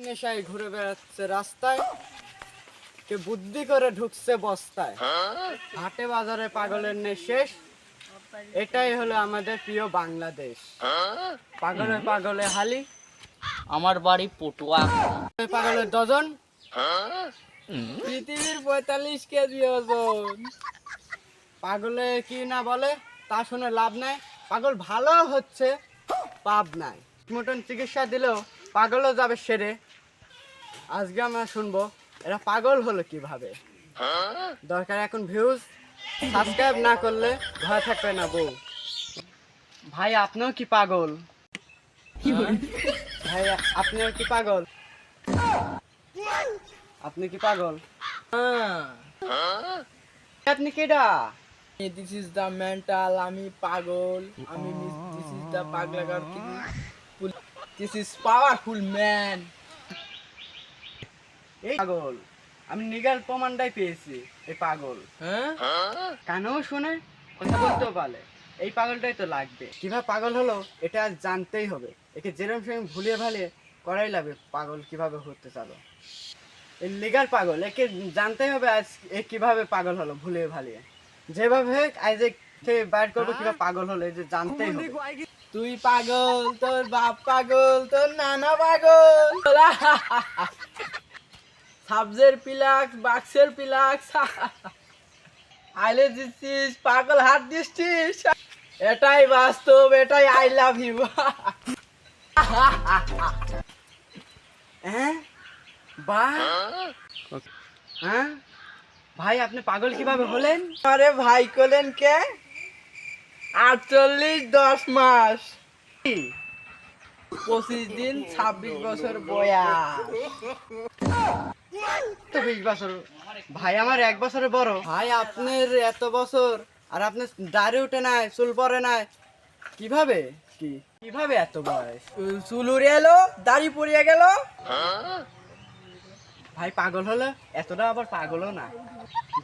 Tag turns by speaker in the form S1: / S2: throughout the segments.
S1: নেশায় ঘুরে বেড়াচ্ছে রাস্তায়, কে বুদ্ধি করে ঢুকছে বস্তায়। হাটে বাজারে পাগলের নেশেষ, এটাই হলো আমাদের প্রিয় বাংলাদেশ। পাগলে পাগলে হালি,
S2: আমার বাড়ি পটুয়া।
S1: পাগলের ডজন, পৃথিবীর 45 কেজি ওজন। পাগলে কি না বলে তা শুনে লাভ নাই, পাগল ভালো হচ্ছে পাপ নাই। মতন চিকিৎসা দিলেও পাগলও যাবে সেরে। আজকে আমরা শুনবো এরা পাগল হলো কিভাবে। দরকার এখন ভিউজ, সাবস্ক্রাইব না করলে ঘরে থাকবে না বউ। ভাই আপনিও কি পাগল? ভাই আপনিও কি পাগল? আপনি কি পাগল? আপনি কেডা?
S3: দিস ইজ দ্য মেন্টাল, আমি পাগল, আমি দিস ইজ দ্য পাগলা girl, this is powerful man.
S1: এই পাগল, আমি নিগাল প্রমাণটাই পেয়েছি। এই পাগল
S3: হ্যাঁ,
S1: কানেও শুনে, কথা বলতেও পারে। এই পাগলটাই তো লাগবে। কিভাবে পাগল হলো এটা আজ জানতেই হবে। একে যেরকম সেরকম ভুলিয়ে ভালিয়ে করাই লাগবে। পাগল কিভাবে হতে চালো, এই লিগাল পাগল, একে জানতেই হবে আজ এ কিভাবে পাগল হলো ভুলিয়ে ভালিয়ে। যেভাবে হোক আজ একে বাইর করবো কিভাবে পাগল হলো, এই যে জানতেই হবে।
S3: তুই পাগল, তোর বাপ পাগল, তোর নানা পাগল, সাবজের পিলাক্স, বাক্সের পিলাক্স, আইলে দিচ্ছিস, পাগল হাত দিচ্ছিস। এটাই বাস্তব, এটাই আই লাভ ইউ।
S1: হ্যাঁ বাহ, হ্যাঁ ভাই আপনি পাগল কিভাবে হলেন?
S3: আরে ভাই কলেন কে? 48 10 মাস 25 দিন 26 বছর বয়স।
S1: তো 20 বছর ভাই, আমার 1 বছরের বড়। ভাই আপনার এত বছর আর আপনার দাড়ি উঠে নাই, চুল পড়ে নাই, কিভাবে কিভাবে এত বয়স?
S3: চুল উড়ে এলো, দাড়ি পড়িয়ে গেল।
S1: ভাই পাগল হলো এতটা আবার পাগলও না।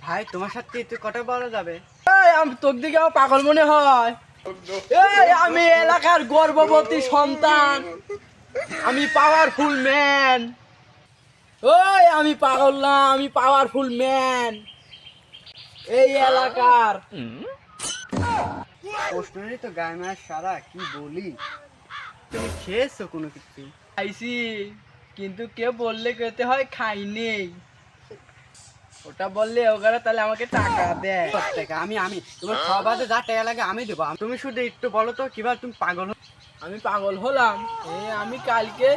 S1: ভাই তোমার সাথে তুই কটা বলা যাবে?
S3: এই আমি তোর দিকে আমার পাগল মনে হয়? এই আমি এলাকার গর্ভবতী সন্তান, আমি পাওয়ারফুল ম্যান। ওই আমি পাগল না, আমি পাওয়ারফুল ম্যান এই এলাকার।
S1: প্রশ্নেরই তো গায়ে মায়ের সারা, কি বলি? তুমি খেয়েছো কোনো কিছু?
S3: খাইছি, কিন্তু কে বললে খেতে হয় খাই নেই। ওটা বললে ওখানে তাহলে আমাকে টাকা দেয়।
S1: টাকা আমি আমি তোমার খাওয়া বাদে যা টাকা লাগে আমি দেবো। তুমি শুধু একটু বলো তো কিভাবে তুমি পাগল হলে?
S3: আমি পাগল হলাম, আমি কালকে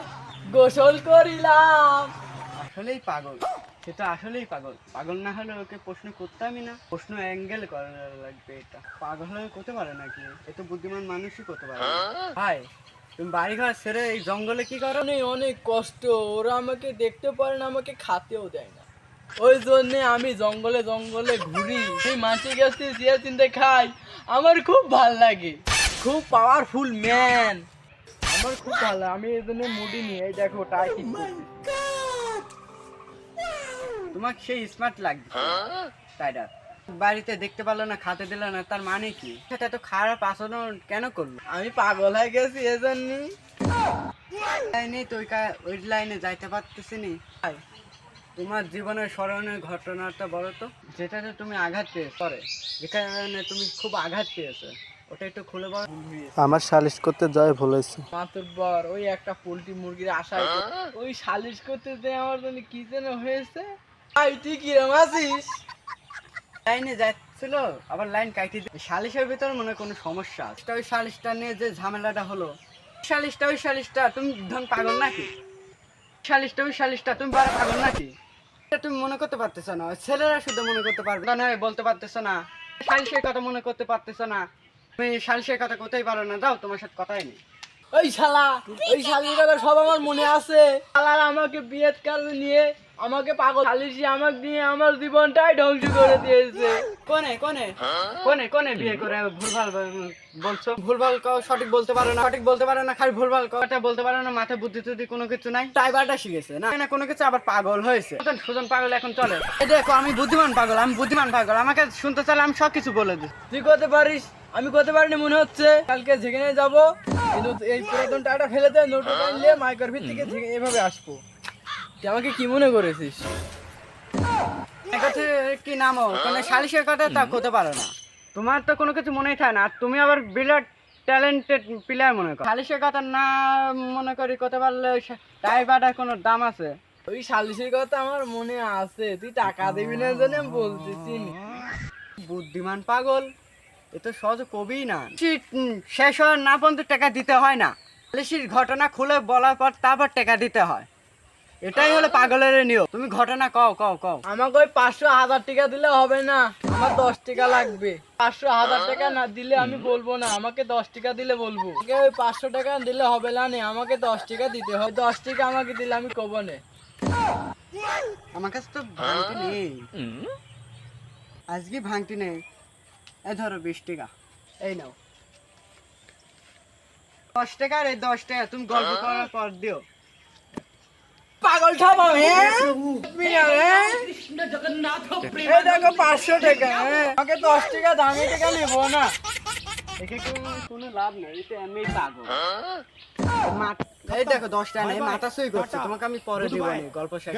S3: গোসল করিলাম।
S1: আসলেই পাগল, সেটা আসলেই পাগল। পাগল না হলে ওকে প্রশ্ন করতামই না। প্রশ্ন অ্যাঙ্গেল করা লাগবে। এটা পাগল হয়ে করতে পারে নাকি? এ তো বুদ্ধিমান মানুষই করতে পারে না। ভাই তুমি বাড়ি ঘর ছেড়ে এই জঙ্গলে কি করো?
S3: অনেক অনেক কষ্ট, ওরা আমাকে দেখতে পারে না, আমাকে খাতেও দেয় না। ওই জন্যে আমি জঙ্গলে জঙ্গলে ঘুরি, সেই মাছি গাছে চিয়া চিনতে খাই। আমার খুব ভাল লাগে, খুব পাওয়ারফুল ম্যান। আমার খুব ভালো, আমি এই জন্য মুডি নিয়ে এই দেখো টাই ঠিক করছি।
S1: তোমাকে সেই স্মার্ট লাগছে তাইটা। বাড়িতে দেখতে পারলো না, খাতে দিল না, তার মানে কি? সেটা তো খারাপ আচরণ কেন করলো?
S3: আমি পাগল হয়ে গেছি এজন্যই।
S1: লাইনে তো ওই লাইনে যাইতে পারতেছি নি। ভাই তোমার জীবনের স্মরণের ঘটনাটা বলো তো, যেটাতে তুমি আঘাত পেয়েছো, পরে যেখানে তুমি খুব আঘাত পেয়েছো, ওটা একটু খুলে বলো।
S4: আমার সালিশ করতে যাই ভুল হয়েছে।
S3: মাতুব্বর ওই একটা পোল্ট্রি মুরগির আশায় ওই সালিশ করতে যে আমার জন্য কি যেন হয়েছে। ভাই তুই কিরম আছিস?
S1: লাইনে যাচ্ছিল আবার লাইন কাটি দিয়ে। সালিশের ভিতরে মনে হয় কোনো সমস্যা আছে। ওই সালিশটা নিয়ে যে ঝামেলাটা হলো, ওই সালিশটা তুমি ধন পাগল নাকি? ওই সালিশটা তুমি বড় পাগল নাকি? এটা তুমি মনে করতে পারতেছো না। ছেলেরা শুধু মনে করতে পারবে না, বলতে পারতেছো না। সালিশের কথা মনে করতে পারতেছো না। তুমি সালিশের কথা কোথায় পারো না। যাও, তোমার সাথে কথাই নেই।
S3: ওই শালা, ওই শালির কথা সব আমার মনে আছে। শালার আমাকে বিয়ের কাজে নিয়ে আমাকে পাগল শালিশি আমাকে দিয়ে আমার জীবনটাই ধ্বংস করে দিয়েছে।
S1: কোনে কোনে কোনে কোনে বিয়ে করে ভুলভাল বলছো? ভুলভাল সঠিক বলতে পারো না, খালি ভুলভাল কথা বলতে পারো না। মাথায় বুদ্ধি টুদ্ধি কোনো কিছু নাই। ড্রাইভারটা শিখেছে না না কোনো কিছু, আবার পাগল হয়েছে। সুজন পাগল এখন চলে। এই দেখো আমি বুদ্ধিমান পাগল, আমাকে শুনতে চাইলে আমি সবকিছু বলে দিই।
S3: তুই করতে পারিস, আমি করতে পারিনি মনে হচ্ছে। কালকে যেখানে যাবো কিন্তু এই পুরাতন টাকাটা ফেলে দেয়, নোটটা নিয়ে মাইকের ভিত্তিকে এভাবে আসবো। তুই আমাকে কি মনে করেছিস?
S1: এর কাছে কি নামো কোনো সালিশের কথা তা করতে পারো না। তোমার তো কোনো কিছু মনেই থাকে না, আর তুমি আবার বিরাট ট্যালেন্টেড প্লেয়ার মনে করো। সালিশের কথা না মনে করি করতে পারলে টাই বাটার কোনো দাম আছে?
S3: ওই সালিশের কথা আমার মনে আছে, তুই টাকা দিবি না জানি আমি বলতেছি না।
S1: বুদ্ধিমান পাগল, এ তো সহজ কবি না। শেষ হওয়ার না পর্যন্ত টাকা দিতে হয় না, সালিশির ঘটনা খুলে বলার পর তারপর টাকা দিতে হয়। এটাই হলো পাগলের নিয়ম। তুমি ঘটনা কও কও কও।
S3: আমাকে ওই 500,000 টাকা দিলে হবে না, আমার 10 টাকা লাগবে। 500,000 টাকা না দিলে আমি বলবো না, আমাকে 10 টাকা দিলে বলবো। আমাকে ওই 500 টাকা দিলে হবে না, আমাকে 10 টাকা দিতে হবে। 10 টাকা আমাকে দিলে আমি কব না।
S1: আমার কাছে তো ভাঙতি নেই, আজকে ভাঙতি নেই। এই ধরো 20 টাকা, এই নাও 10 টাকা। আর এই 10 টাকা তুমি গল্প করার পর দিও।
S3: পাগল ঠাপ আমি, এই দেখো 500 টাকা, আমাকে 10 টাকা দামি টাকা নেবো না।
S1: একে কোনো লাভ নেই, এটা এমনি পাগল। এই দেখো 10 টাকা নেই, মাথা সুই করছে। তোমাকে আমি পরে দিব, গল্প শেষ।